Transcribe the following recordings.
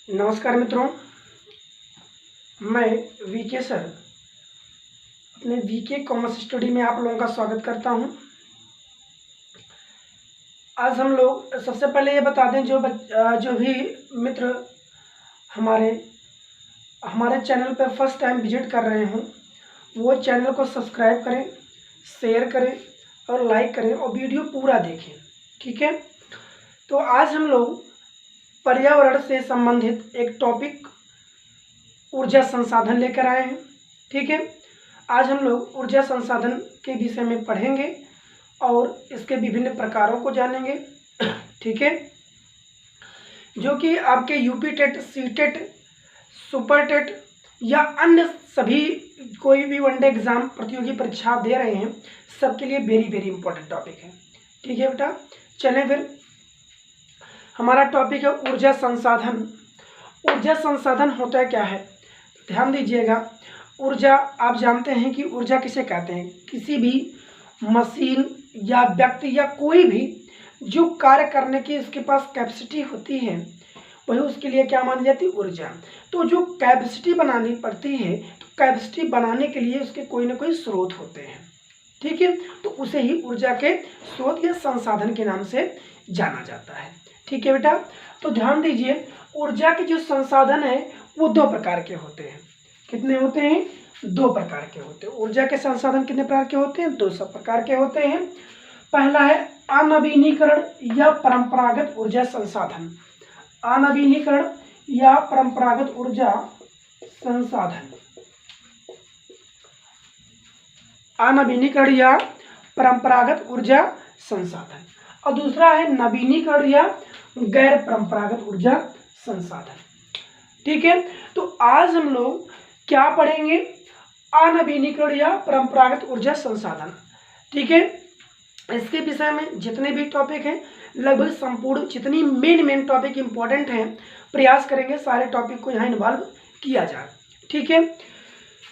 नमस्कार मित्रों, मैं वीके सर अपने वीके कॉमर्स स्टडी में आप लोगों का स्वागत करता हूं। आज हम लोग सबसे पहले ये बता दें जो भी मित्र हमारे हमारे चैनल पर फर्स्ट टाइम विजिट कर रहे हों वो चैनल को सब्सक्राइब करें, शेयर करें और लाइक करें और वीडियो पूरा देखें। ठीक है, तो आज हम लोग पर्यावरण से संबंधित एक टॉपिक ऊर्जा संसाधन लेकर आए हैं। ठीक है, आज हम लोग ऊर्जा संसाधन के विषय में पढ़ेंगे और इसके विभिन्न प्रकारों को जानेंगे। ठीक है, जो कि आपके UP TET, C TET, super TET या अन्य सभी कोई भी वनडे एग्जाम प्रतियोगी परीक्षा आप दे रहे हैं सबके लिए वेरी वेरी इंपॉर्टेंट टॉपिक है। ठीक है बेटा, चलें फिर। हमारा टॉपिक है ऊर्जा संसाधन। ऊर्जा संसाधन होता है क्या है, ध्यान दीजिएगा। ऊर्जा, आप जानते हैं कि ऊर्जा किसे कहते हैं? किसी भी मशीन या व्यक्ति या कोई भी जो कार्य करने की उसके पास कैपेसिटी होती है वही उसके लिए क्या मानी जाती है? ऊर्जा। तो जो कैपेसिटी बनानी पड़ती है तो कैपेसिटी बनाने के लिए उसके कोई ना कोई स्रोत होते हैं। ठीक है, तो उसे ही ऊर्जा के स्रोत या संसाधन के नाम से जाना जाता है। ठीक है बेटा, तो ध्यान दीजिए, ऊर्जा के जो संसाधन है वो दो प्रकार के होते हैं। कितने होते हैं? दो प्रकार के होते हैं। ऊर्जा के संसाधन कितने प्रकार के होते हैं? दो सब प्रकार के होते हैं। पहला है अनवीनीकरण या परंपरागत ऊर्जा संसाधन। अनवीनीकरण या परंपरागत ऊर्जा संसाधन। अनवीनीकरण या परंपरागत ऊर्जा संसाधन। और दूसरा है नवीनीकरण या गैर परंपरागत ऊर्जा संसाधन। ठीक है, तो आज हम लोग क्या पढ़ेंगे? अनवीनीकरण या परंपरागत ऊर्जा संसाधन। ठीक है, इसके विषय में जितने भी टॉपिक हैं लगभग संपूर्ण जितनी मेन टॉपिक इंपॉर्टेंट हैं प्रयास करेंगे सारे टॉपिक को यहाँ इन्वॉल्व किया जाए। ठीक है,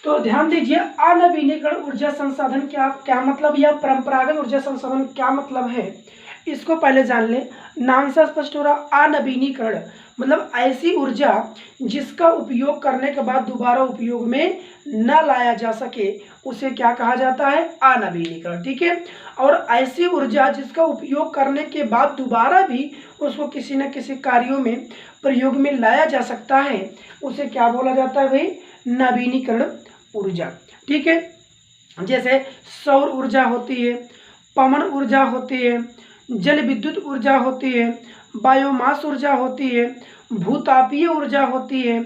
तो ध्यान दीजिए, अनवीनीकरण ऊर्जा संसाधन क्या मतलब या परंपरागत ऊर्जा संसाधन क्या मतलब है इसको पहले जान ले। नाम से स्पष्ट हो रहा, अनवीनीकरण मतलब ऐसी ऊर्जा जिसका उपयोग करने के बाद दोबारा उपयोग में न लाया जा सके उसे क्या कहा जाता है? अनवीनीकरण। ठीक है, और ऐसी ऊर्जा जिसका उपयोग करने के बाद दोबारा भी उसको किसी न किसी कार्यों में प्रयोग में लाया जा सकता है उसे क्या बोला जाता है भाई? नवीनीकरण ऊर्जा। ठीक है, जैसे सौर ऊर्जा होती है, पवन ऊर्जा होती है, जल विद्युत ऊर्जा होती है, बायोमास ऊर्जा होती है, भूतापीय ऊर्जा होती है,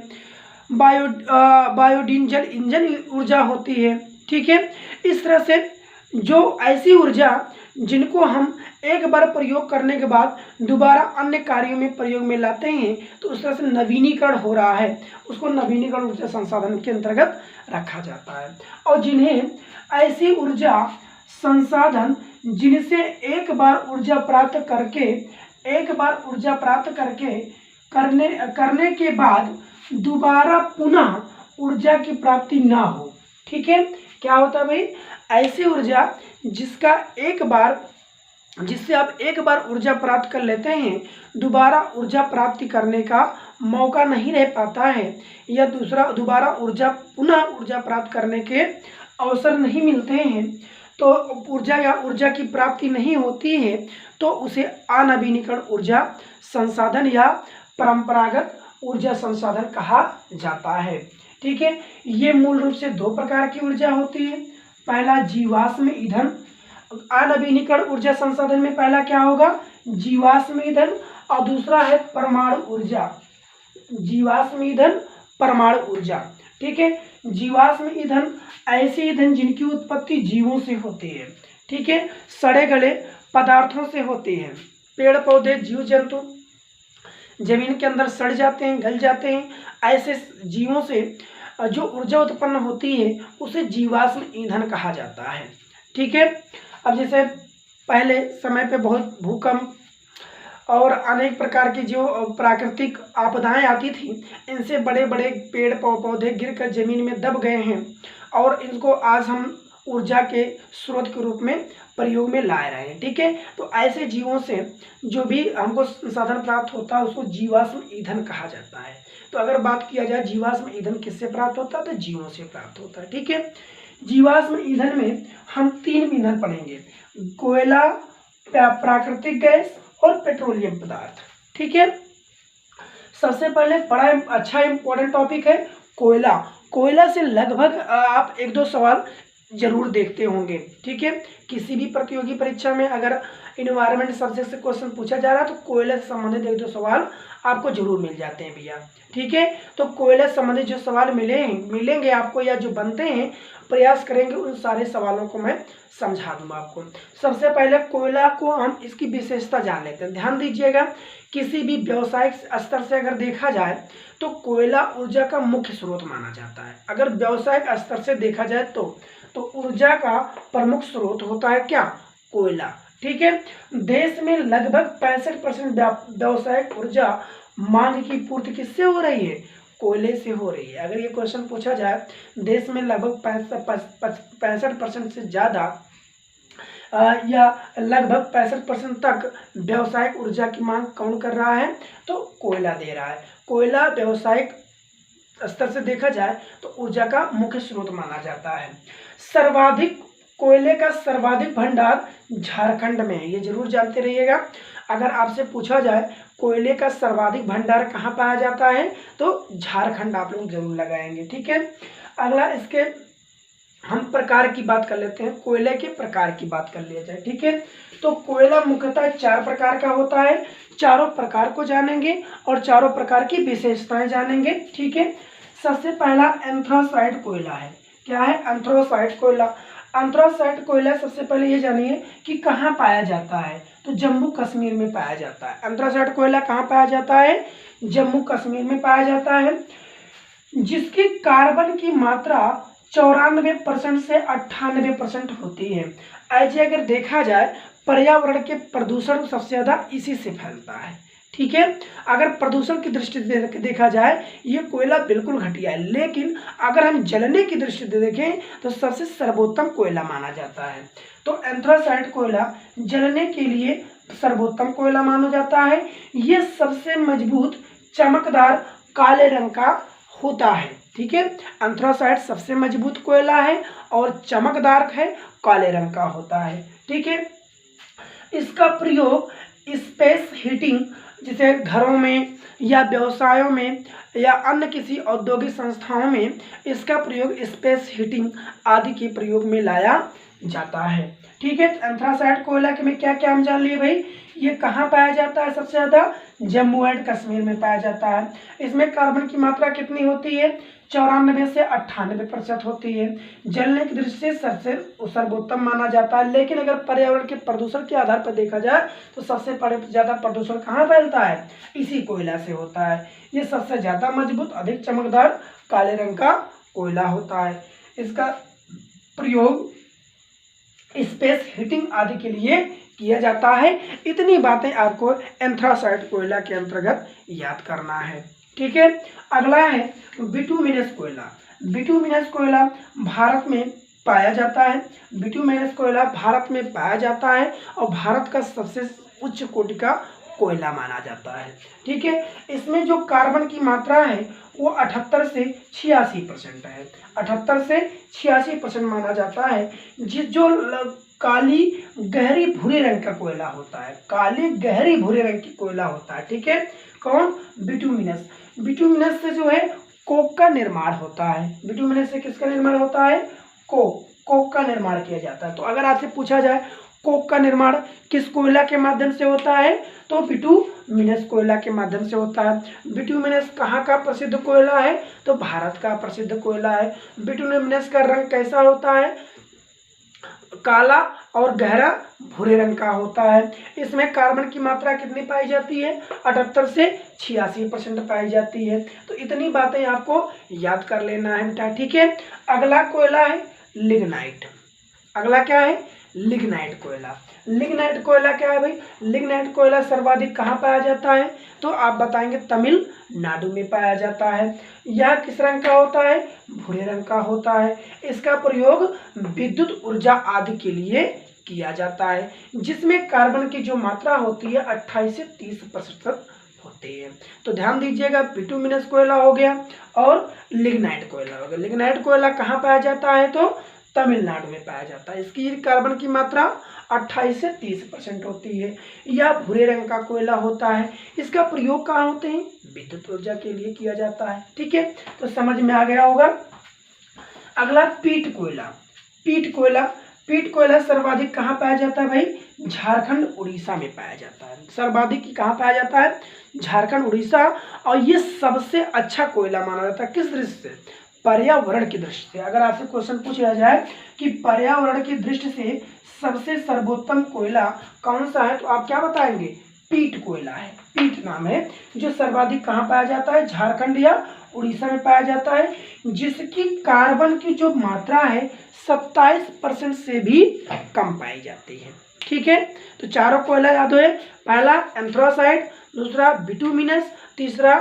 बायोडीजल इंजन ऊर्जा होती है। ठीक है, इस तरह से जो ऐसी ऊर्जा जिनको हम एक बार प्रयोग करने के बाद दोबारा अन्य कार्यों में प्रयोग में लाते हैं तो उस तरह से नवीनीकरण हो रहा है, उसको नवीनीकरण ऊर्जा संसाधन के अंतर्गत रखा जाता है। और जिन्हें ऐसी ऊर्जा संसाधन जिनसे एक बार ऊर्जा प्राप्त करके करने के बाद दोबारा पुनः ऊर्जा की प्राप्ति ना हो। ठीक है, क्या होता है भाई? ऐसी ऊर्जा जिससे आप एक बार ऊर्जा प्राप्त कर लेते हैं दोबारा ऊर्जा प्राप्ति करने का मौका नहीं रह पाता है या दोबारा पुनः ऊर्जा प्राप्त करने के अवसर नहीं मिलते हैं, तो ऊर्जा की प्राप्ति नहीं होती है तो उसे अनवीनीकरण ऊर्जा संसाधन या परंपरागत ऊर्जा संसाधन कहा जाता है। ठीक है, ये मूल रूप से दो प्रकार की ऊर्जा होती है। पहला जीवाश्म ईंधन। अनवीनीकरण ऊर्जा संसाधन में पहला क्या होगा? जीवाश्म ईंधन, और दूसरा है परमाणु ऊर्जा। जीवाश्म ईंधन, परमाणु ऊर्जा। ठीक है, जीवाश्म ईंधन ऐसे ईंधन जिनकी उत्पत्ति जीवों से होती है। ठीक है, सड़े गले पदार्थों से होती है। पेड़ पौधे, जीव जंतु जमीन के अंदर सड़ जाते हैं, गल जाते हैं, ऐसे जीवों से जो ऊर्जा उत्पन्न होती है उसे जीवाश्म ईंधन कहा जाता है। ठीक है, अब जैसे पहले समय पे बहुत भूकंप और अनेक प्रकार की जो प्राकृतिक आपदाएं आती थी, इनसे बड़े बड़े पेड़ पौधे गिरकर जमीन में दब गए हैं और इनको आज हम ऊर्जा के स्रोत के रूप में प्रयोग में ला रहे हैं। ठीक है, तो ऐसे जीवों से जो भी हमको संसाधन प्राप्त होता है उसको जीवाश्म ईंधन कहा जाता है। तो अगर बात किया जाए जीवाश्म ईंधन किससे प्राप्त होता है, तो जीवों से प्राप्त होता है। ठीक है, जीवाश्म ईंधन में हम 3 ईंधन पढ़ेंगे, कोयला, प्राकृतिक गैस और पेट्रोलियम पदार्थ। ठीक है, सबसे पहले बड़ा अच्छा इंपॉर्टेंट टॉपिक है कोयला। कोयला से लगभग आप 1-2 सवाल जरूर देखते होंगे। ठीक है, किसी भी प्रतियोगी परीक्षा में अगर इन्वायरमेंट सब्जेक्ट से क्वेश्चन पूछा जा रहा है तो कोयला से संबंधित 1-2 सवाल आपको जरूर मिल जाते हैं भैया। ठीक है, तो कोयला से संबंधित जो सवाल मिलेंगे आपको या जो बनते हैं, प्रयास करेंगे उन सारे सवालों को मैं समझा दूंगा आपको। सबसे पहले कोयला को हम इसकी विशेषता जान लेते हैं। ध्यान दीजिएगा, किसी भी व्यावसायिक स्तर से अगर देखा जाए तो कोयला ऊर्जा का मुख्य स्रोत माना जाता है। अगर व्यावसायिक स्तर से देखा जाए तो ऊर्जा का प्रमुख स्रोत होता है क्या, कोयला। ठीक है, देश में लगभग 65% व्यावसायिक ऊर्जा मांग की पूर्ति किससे हो रही है, कोयले से हो रही है। अगर ये क्वेश्चन पूछा जाए देश में लगभग 65% से ज़्यादा या लगभग 65% तक व्यावसायिक ऊर्जा की मांग कौन कर रहा है, तो कोयला दे रहा है। कोयला व्यावसायिक स्तर से देखा जाए तो ऊर्जा का मुख्य स्रोत माना जाता है। सर्वाधिक कोयले का सर्वाधिक भंडार झारखंड में है, ये जरूर जानते रहिएगा। अगर आपसे पूछा जाए कोयले का सर्वाधिक भंडार कहाँ पाया जाता है तो झारखंड आप लोग जरूर लगाएंगे। ठीक है, अगला इसके हम प्रकार की बात कर लेते हैं, कोयले के प्रकार की बात कर लिया जाए। ठीक है, तो कोयला मुख्यतः 4 प्रकार का होता है। चारों प्रकार को जानेंगे और चारों प्रकार की विशेषताएं जानेंगे। ठीक है, सबसे पहला एंथ्रासाइट कोयला है। क्या है, एंथ्रासाइट कोयला। एंथ्रासाइट कोयला सबसे पहले ये जानिए कि कहाँ पाया जाता है, तो जम्मू कश्मीर में पाया जाता है। एंथ्रासाइट कोयला कहाँ पाया जाता है, जम्मू कश्मीर में पाया जाता है, जिसकी कार्बन की मात्रा 94% से 98% होती है। ऐसे अगर देखा जाए पर्यावरण के प्रदूषण सबसे ज़्यादा इसी से फैलता है। ठीक है, अगर प्रदूषण की दृष्टि से देखा जाए ये कोयला बिल्कुल घटिया है, लेकिन अगर हम जलने की दृष्टि से देखें तो सबसे सर्वोत्तम कोयला माना जाता है। तो एंथ्रासाइट कोयला जलने के लिए सर्वोत्तम कोयला माना जाता है। ये सबसे मजबूत चमकदार काले रंग का होता है। ठीक है, एंथ्रासाइट सबसे मजबूत कोयला है और चमकदार है, काले रंग का होता है। ठीक है, इसका प्रयोग स्पेस हीटिंग, जैसे घरों में या व्यवसायों में या अन्य किसी औद्योगिक संस्थाओं में इसका प्रयोग स्पेस हीटिंग आदि के प्रयोग में लाया जाता है। ठीक है, एंथ्रासाइट कोयला के में क्या क्या हम जान लिए भाई, ये कहाँ पाया जाता है, सबसे ज़्यादा जम्मू एंड कश्मीर में पाया जाता है। इसमें कार्बन की मात्रा कितनी होती है, 94 से 98% होती है। जलने की दृष्टि से सबसे सर्वोत्तम माना जाता है, लेकिन अगर पर्यावरण के प्रदूषण के आधार पर देखा जाए तो सबसे ज़्यादा प्रदूषण कहाँ फैलता है, इसी कोयला से होता है। ये सबसे ज़्यादा मजबूत, अधिक चमकदार काले रंग का कोयला होता है। इसका प्रयोग स्पेस हीटिंग आदि के लिए किया जाता है। इतनी बातें आपको एंथ्रासाइट कोयला के अंतर्गत याद करना है। ठीक है, अगला है बिटुमिनस कोयला। बिटुमिनस कोयला भारत में पाया जाता है। बिटुमिनस कोयला भारत में पाया जाता है और भारत का सबसे उच्च कोटि का कोयला माना जाता है। ठीक है, इसमें जो कार्बन की मात्रा है वो 78 से 86% है। 78 से 86% माना जाता है। जो काली गहरी भूरे रंग का कोयला होता है, काली गहरी भूरे रंग की कोयला होता है। ठीक है, कौन, बिटुमिनस। बिटुमिनस से जो है कोक का निर्माण होता है। बिटुमिनस से किसका निर्माण होता है, कोक का निर्माण किया जाता है। तो अगर आपसे पूछा जाए कोक का निर्माण किस कोयला के माध्यम से होता है, तो बिटुमिनस कोयला के माध्यम से होता है। बिटुमिनस कहाँ का प्रसिद्ध कोयला है, तो भारत का प्रसिद्ध कोयला है। बिटुमिनस का रंग कैसा होता है, काला और गहरा भूरे रंग का होता है। इसमें कार्बन की मात्रा कितनी पाई जाती है, 78 से 86% पाई जाती है। तो इतनी बातें आपको याद कर लेना है बेटा। ठीक है, अगला कोयला है लिग्नाइट। अगला क्या है, लिग्नाइट कोयला। लिग्नाइट कोयला क्या है भाई, लिग्नाइट कोयला सर्वाधिक कहाँ पाया जाता है, तो आप बताएंगे तमिलनाडु में पाया जाता है। यह किस रंग का होता है, भूरे रंग का होता है। इसका प्रयोग विद्युत ऊर्जा आदि के लिए किया जाता है, जिसमें कार्बन की जो मात्रा होती है 28 से 30% होती है। तो ध्यान दीजिएगा, बिटुमिनस कोयला हो गया और लिग्नाइट कोयला हो गया। लिग्नाइट कोयला कहाँ पाया जाता है? तो तमिलनाडु में पाया जाता है। इसकी कार्बन की मात्रा 28 से 30% होती है। यह भूरे रंग का कोयला होता है। इसका प्रयोग कहाँ होते हैं? विद्युत ऊर्जा के लिए किया जाता है। ठीक है, तो समझ में आ गया होगा। अगला पीट कोयला। पीट कोयला सर्वाधिक कहाँ पाया जाता है भाई? झारखंड उड़ीसा में पाया जाता है। सर्वाधिक कहाँ पाया जाता है? झारखंड उड़ीसा। और ये सबसे अच्छा कोयला माना जाता है। किस दृष्टि से? पर्यावरण की दृष्टि से। अगर आपसे क्वेश्चन पूछा जाए कि पर्यावरण की दृष्टि से सबसे सर्वोत्तम कोयला कौन सा है, तो आप क्या बताएंगे? पीट कोयला है। पीट नाम है, जो सर्वाधिक कहाँ पाया जाता है? झारखंड या उड़ीसा में पाया जाता है, जिसकी कार्बन की जो मात्रा है 27% से भी कम पाई जाती है। ठीक है, तो चारों कोयला याद है। पहला एंथ्रासाइट, दूसरा बिटुमिनस, तीसरा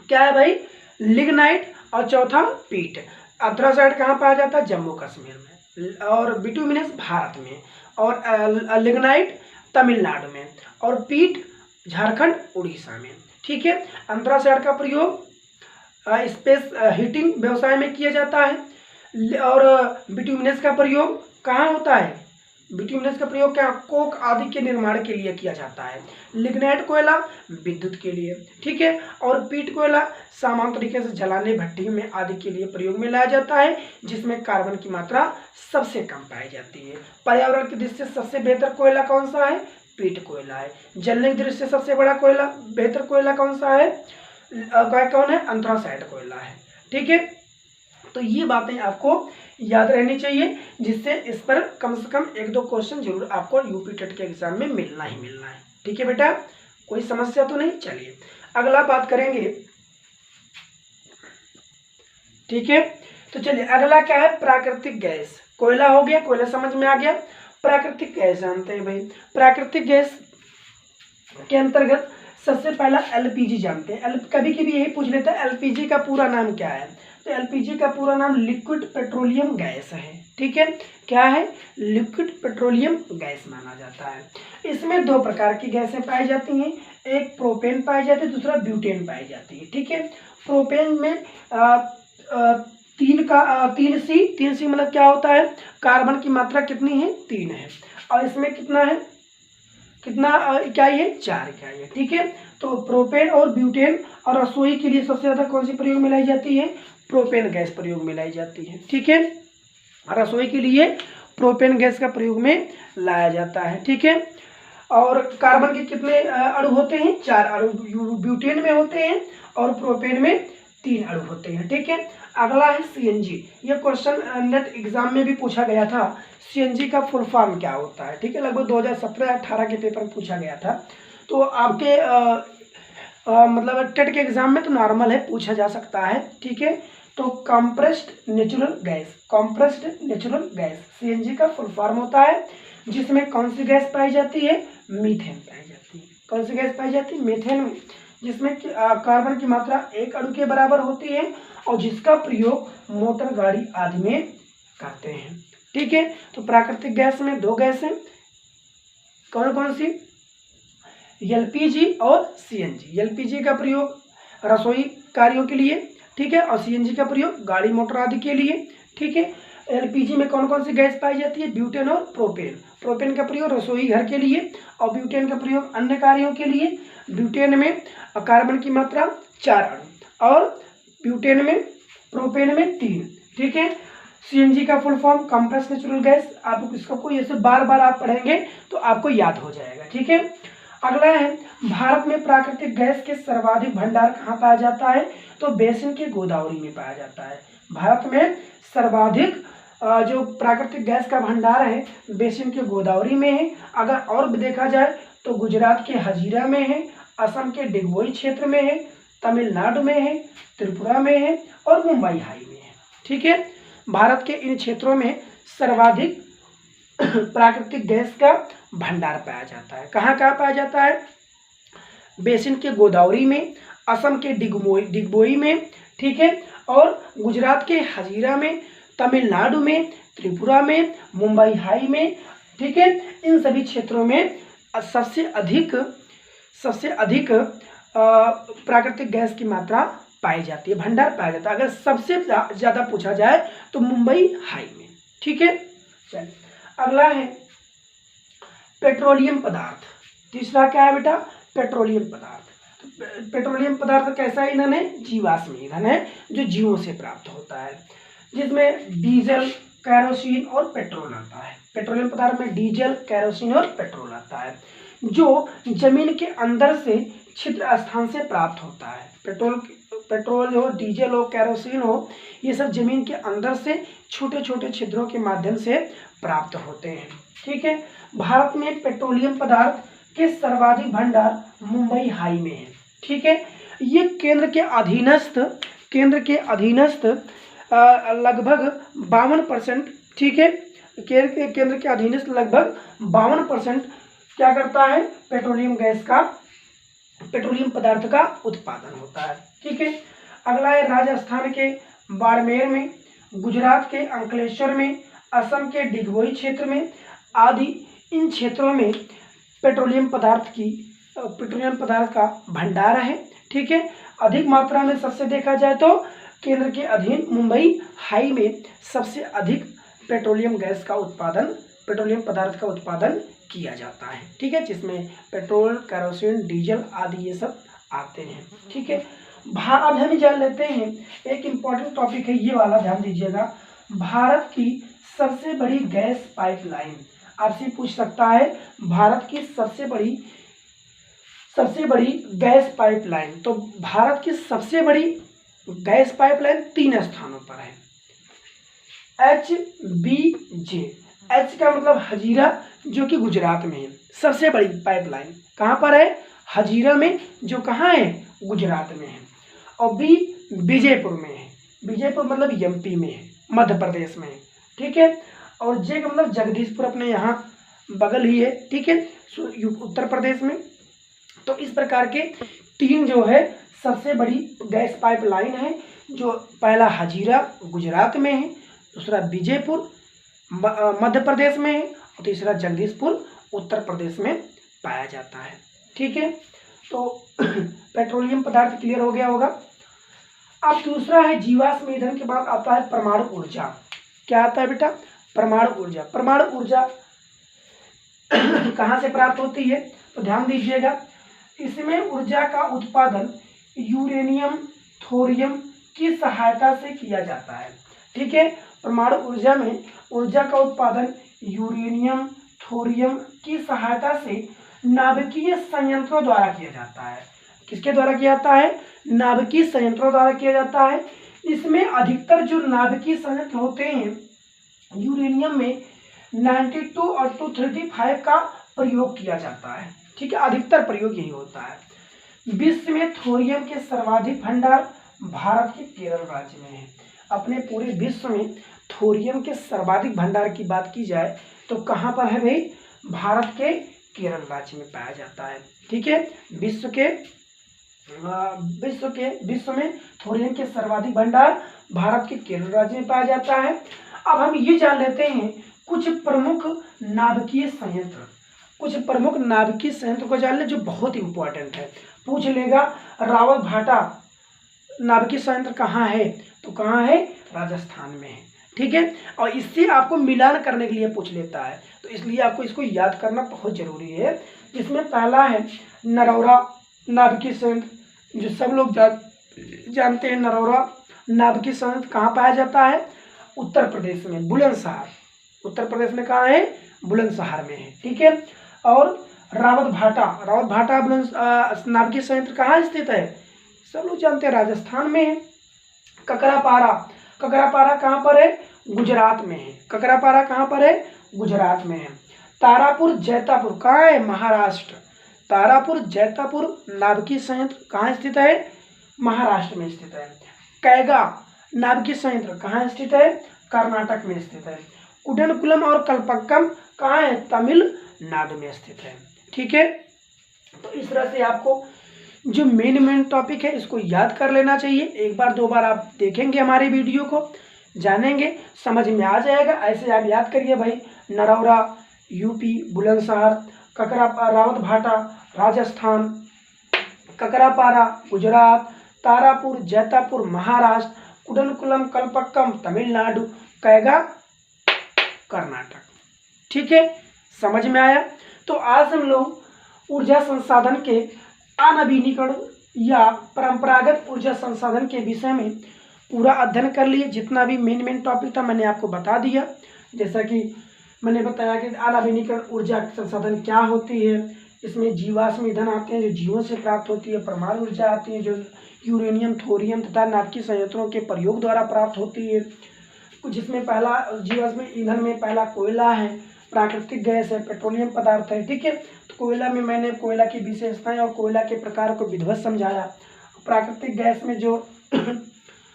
क्या है भाई? लिग्नाइट, और चौथा पीट। एंथ्रासाइट कहाँ पाया जाता है? जम्मू कश्मीर में, और बिटुमिनस भारत में, और लिग्नाइट तमिलनाडु में, और पीट झारखंड उड़ीसा में। ठीक है, एंथ्रासाइट का प्रयोग स्पेस हीटिंग व्यवसाय में किया जाता है, और बिटुमिनस का प्रयोग कहाँ होता है? बिटुमिनस का प्रयोग क्या? कोक आदि के निर्माण के लिए किया जाता है। लिग्नाइट कोयला विद्युत के लिए। ठीक है, और पीट कोयला सामान्य तरीके से जलाने, भट्टी में आदि के लिए प्रयोग में लाया जाता है, जिसमें कार्बन की मात्रा सबसे कम पाई जाती है। पर्यावरण की दृष्टि से सबसे बेहतर कोयला कौन सा है? पीट कोयला है। जलने की दृष्टि से सबसे बड़ा कोयला, बेहतर कोयला कौन सा है? कौन है? एंथ्रासाइट कोयला है। ठीक है, तो ये बातें आपको याद रहनी चाहिए, जिससे इस पर कम से कम 1-2 क्वेश्चन जरूर आपको यूपी टेट के एग्जाम में मिलना ही मिलना है। ठीक है बेटा, कोई समस्या तो नहीं? चलिए अगला बात करेंगे। ठीक है, तो चलिए अगला क्या है? प्राकृतिक गैस। कोयला हो गया, कोयला समझ में आ गया। प्राकृतिक गैस जानते हैं भाई। प्राकृतिक गैस के अंतर्गत सबसे पहला एलपीजी जानते हैं। कभी कभी यही पूछ लेते हैं एलपीजी का पूरा नाम क्या है? तो एलपीजी का पूरा नाम लिक्विड पेट्रोलियम गैस है। ठीक है, क्या है? लिक्विड पेट्रोलियम गैस माना जाता है। इसमें 2 प्रकार की गैसें पाई जाती हैं, एक प्रोपेन पाई जाती है, दूसरा ब्यूटेन पाई जाती है। ठीक है, प्रोपेन में 3 सी मतलब क्या होता है? कार्बन की मात्रा कितनी है? 3 है। और इसमें कितना है? क्या ये? 4 इकाई है। ठीक है, तो प्रोपेन और ब्यूटेन, और रसोई के लिए सबसे ज्यादा कौन सी प्रयोग में लाई जाती है? प्रोपेन गैस प्रयोग में लाई जाती है। ठीक है, रसोई के लिए प्रोपेन गैस का प्रयोग में लाया जाता है। ठीक है, और कार्बन के कितने अणु होते हैं? 4 अणु ब्यूटेन में होते हैं, और प्रोपेन में 3 अणु होते हैं। ठीक है, अगला है सीएनजी। ये क्वेश्चन नेट एग्जाम में भी पूछा गया था। सीएनजी का फुल फॉर्म क्या होता है? ठीक है, लगभग 2017-18 के पेपर में पूछा गया था। तो आपके मतलब टेट के एग्जाम में तो नॉर्मल है, पूछा जा सकता है। ठीक है, तो कंप्रेस्ड नेचुरल गैस सीएनजी का फुल फॉर्म होता है, जिसमें कौन सी गैस पाई जाती है? मीथेन पाई जाती है। कौन सी गैस पाई जाती है? मीथेन में, जिसमें कार्बन की मात्रा 1 अणु के बराबर होती है, और जिसका प्रयोग मोटर गाड़ी आदि में करते हैं। ठीक है, तो प्राकृतिक गैस में 2 गैस हैं, कौन कौन सी? एलपीजी और सीएनजी। एलपीजी का प्रयोग रसोई कार्यों के लिए, ठीक है, और सीएनजी का प्रयोग गाड़ी मोटर आदि के लिए। ठीक है, एलपीजी में कौन कौन सी गैस पाई जाती है? ब्यूटेन और प्रोपेन। प्रोपेन का प्रयोग रसोई घर के लिए, और ब्यूटेन का प्रयोग अन्य कार्यों के लिए। ब्यूटेन में कार्बन की मात्रा 4 अणु, और प्रोपेन में 3। ठीक है, सीएनजी का full form compressed natural gas. आप इसको ऐसे बार बार आप पढ़ेंगे तो आपको याद हो जाएगा। ठीक है, अगला है भारत में प्राकृतिक गैस के सर्वाधिक भंडार कहाँ पाया जाता है? तो बेसिन के गोदावरी में पाया जाता है। भारत में सर्वाधिक जो प्राकृतिक गैस का भंडार है बेसिन के गोदावरी में है। अगर और भी देखा जाए तो गुजरात के हजीरा में है, असम के डिगबोई क्षेत्र में है, तमिलनाडु में है, त्रिपुरा में है, और मुंबई हाई में है। ठीक है, भारत के इन क्षेत्रों में सर्वाधिक प्राकृतिक गैस का भंडार पाया जाता है। कहाँ कहाँ पाया जाता है? बेसिन के गोदावरी में, असम के डिगबोई में, ठीक है, और गुजरात के हजीरा में, तमिलनाडु में, त्रिपुरा में, मुंबई हाई में, ठीक है। इन सभी क्षेत्रों में सबसे अधिक प्राकृतिक गैस की मात्रा पाई जाती है, भंडार पाया जाता है। अगर सबसे ज़्यादा पूछा जाए तो मुंबई हाई में, ठीक है। चलिए अगला है पेट्रोलियम पदार्थ। तीसरा क्या है बेटा? पेट्रोलियम पदार्थ। पेट्रोलियम पदार्थ कैसा ईंधन है? जीवाश्म ईंधन है जो जीवों से प्राप्त होता है, जिसमें डीजल, कैरोसिन और पेट्रोल आता है। पेट्रोलियम पदार्थ में डीजल, कैरोसिन और पेट्रोल आता है, जो जमीन के अंदर से छिद्र स्थान से प्राप्त होता है। पेट्रोल हो, डीजल हो, कैरोसिन हो, ये सब जमीन के अंदर से छोटे छोटे छिद्रों के माध्यम से प्राप्त होते हैं, ठीक है। भारत में पेट्रोलियम पदार्थ के सर्वाधिक भंडार मुंबई हाई में है, ठीक है। ये केंद्र के अधीनस्थ लगभग 52%, ठीक है। केंद्र के अधीनस्थ लगभग 52% क्या करता है? पेट्रोलियम पदार्थ का उत्पादन होता है, ठीक है। अगला है राजस्थान के बाड़मेर में, गुजरात के अंकलेश्वर में, असम के डिगबोई क्षेत्र में आदि इन क्षेत्रों में पेट्रोलियम पदार्थ का भंडार है, ठीक है। अधिक मात्रा में सबसे देखा जाए तो केंद्र के अधीन मुंबई हाई में सबसे अधिक पेट्रोलियम पदार्थ का उत्पादन किया जाता है, ठीक है, जिसमें पेट्रोल, कैरोसिन, डीजल आदि ये सब आते हैं, ठीक है। अब हम जान लेते हैं, एक इम्पॉर्टेंट टॉपिक है ये वाला, ध्यान दीजिएगा। भारत की सबसे बड़ी गैस पाइपलाइन आपसे पूछ सकता है। भारत की सबसे बड़ी गैस पाइपलाइन, तो भारत की सबसे बड़ी गैस पाइपलाइन 3 स्थानों पर है। HBJ, एच का मतलब हजीरा, जो कि गुजरात में है। सबसे बड़ी पाइपलाइन कहाँ पर है? हजीरा में, जो कहाँ है? गुजरात में है। और बी बीजेपुर में है। बीजेपुर मतलब MP में है, मध्य प्रदेश में है, ठीक है। और जे का मतलब जगदीशपुर, अपने यहाँ बगल ही है, ठीक है, उत्तर प्रदेश में। तो इस प्रकार के 3 जो है सबसे बड़ी गैस पाइपलाइन है, जो पहला हजीरा गुजरात में है, दूसरा बीजेपुर मध्य प्रदेश में है, और तीसरा जगदीशपुर उत्तर प्रदेश में पाया जाता है, ठीक है। तो पेट्रोलियम पदार्थ क्लियर हो गया होगा। अब दूसरा है जीवाश्म ईंधन के बाद आता है परमाणु ऊर्जा। क्या आता है बेटा? परमाणु ऊर्जा। परमाणु ऊर्जा कहाँ से प्राप्त होती है? तो ध्यान दीजिएगा, इसमें ऊर्जा का उत्पादन यूरेनियम, थोरियम की सहायता से किया जाता है, ठीक है। परमाणु ऊर्जा में ऊर्जा का उत्पादन यूरेनियम, थोरियम की सहायता से नाभिकीय संयंत्रों द्वारा किया जाता है। किसके द्वारा किया जाता है? नाभिकीय संयंत्रों द्वारा किया जाता है। इसमें अधिकतर जो नाभिकीय संयंत्र होते हैं, यूरेनियम में 92 और 235 का प्रयोग किया जाता है, ठीक है, अधिकतर प्रयोग यही होता है। विश्व में थोरियम के सर्वाधिक भंडार भारत के केरल राज्य में है। अपने पूरे विश्व में थोरियम के सर्वाधिक भंडार की बात की जाए तो कहाँ पर है भाई? भारत के केरल राज्य में पाया जाता है, ठीक है। विश्व में थोरियम के सर्वाधिक भंडार भारत के केरल राज्य में पाया जाता है। अब हम ये जान लेते हैं कुछ प्रमुख नाभिकीय संयंत्र को जान ले, जो बहुत इंपॉर्टेंट है, पूछ लेगा। रावतभाटा नाभिकीय संयंत्र कहाँ है? तो कहाँ है? राजस्थान में है, ठीक है। और इससे आपको मिलान करने के लिए पूछ लेता है, तो इसलिए आपको इसको याद करना बहुत जरूरी है। जिसमें पहला है नरौरा नाभिकीय संयंत्र, जो सब लोग जानते हैं। नरौरा नाभिकीय संयंत्र कहाँ पाया जाता है? उत्तर प्रदेश में, बुलंदशहर। उत्तर प्रदेश में कहाँ है? बुलंदशहर में है, ठीक है। और रावतभाटा नाभिकीय संयंत्र कहाँ स्थित है? सब लोग जानते हैं, राजस्थान में है। ककरापारा कहाँ पर है? गुजरात में है। ककरापारा कहाँ पर है? गुजरात में है। तारापुर जैतापुर कहाँ है? महाराष्ट्र। तारापुर जैतापुर नाभिकीय संयंत्र कहाँ स्थित है? महाराष्ट्र में स्थित है। कैगा नाभिकीय संयंत्र कहाँ स्थित है? कर्नाटक में स्थित है। कुडनकुलम और कल्पक्कम कहाँ है? तमिलनाडु में स्थित है, ठीक है। तो इस तरह से आपको जो मेन टॉपिक है इसको याद कर लेना चाहिए। एक बार 2 बार आप देखेंगे हमारे वीडियो को, जानेंगे, समझ में आ जाएगा। ऐसे आप याद करिए भाई, नरौरा यूपी बुलंदशहर, रावत भाटा राजस्थान, ककरापारा गुजरात, तारापुर जैतापुर महाराष्ट्र, कुडनकुलम कलपक्कम तमिलनाडु, कैगा कर्नाटक। ठीक है, समझ में आया। तो आज हम लोग ऊर्जा संसाधन के अनवीनीकरण या परंपरागत ऊर्जा संसाधन के विषय में पूरा अध्ययन कर लिए। जितना भी मेन टॉपिक था मैंने आपको बता दिया। जैसा कि मैंने बताया कि अनवीनीकरण ऊर्जा संसाधन क्या होती है, इसमें जीवाश्म ईंधन आते हैं जो जीवों से प्राप्त होती है, परमाणु ऊर्जा आती है जो यूरेनियम, थोरियम तथा नाभिकीय संयंत्रों के प्रयोग द्वारा प्राप्त होती है। जिसमें पहला जीवाश्म ईंधन में पहला कोयला है, प्राकृतिक गैस है, पेट्रोलियम पदार्थ है। ठीक है, तो कोयला में मैंने कोयला की विशेषताएं और कोयला के प्रकार को विधिवत समझाया। प्राकृतिक गैस में जो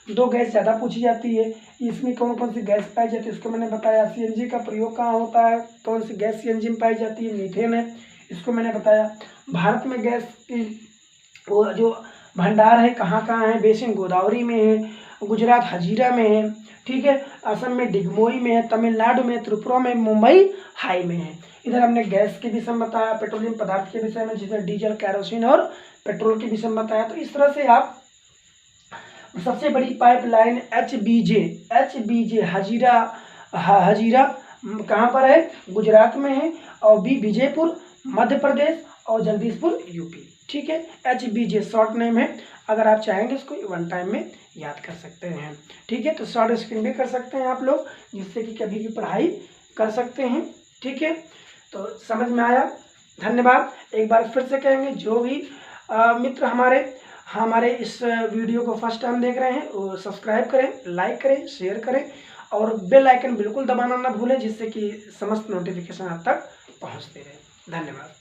दो गैस ज़्यादा पूछी जाती है, इसमें कौन कौन सी गैस पाई जाती है इसको मैंने बताया। सीएनजी का प्रयोग कहाँ होता है, कौन सी गैस सीएनजी में पाई जाती है, मीथेन है, इसको मैंने बताया। भारत में गैस की वो जो भंडार है कहाँ कहाँ है, बेसिन गोदावरी में है, गुजरात हजीरा में है। ठीक है, असम में डिगमोई में है, तमिलनाडु में, त्रिपुरा में, मुंबई हाई में है। इधर हमने गैस के विषय में बताया, पेट्रोलियम पदार्थ के विषय में जिसमें डीजल, कैरोसिन और पेट्रोल के विषय में बताया। तो इस तरह से आप सबसे बड़ी पाइपलाइन एचबीजे हजीरा कहाँ पर है, गुजरात में है, और बी विजयपुर मध्य प्रदेश, और जगदीशपुर यूपी। ठीक है, एचबीजे शॉर्ट नेम है। अगर आप चाहेंगे इसको वन टाइम में याद कर सकते हैं। ठीक है, तो शॉर्ट स्क्रीन भी कर सकते हैं आप लोग, जिससे कि कभी भी पढ़ाई कर सकते हैं। ठीक है, तो समझ में आया। धन्यवाद। एक बार फिर से कहेंगे, जो भी मित्र हमारे इस वीडियो को फर्स्ट टाइम देख रहे हैं वो सब्सक्राइब करें, लाइक करें, शेयर करें और बेल आइकन बिल्कुल दबाना ना भूलें, जिससे कि समस्त नोटिफिकेशन आप तक पहुंचते रहे। धन्यवाद।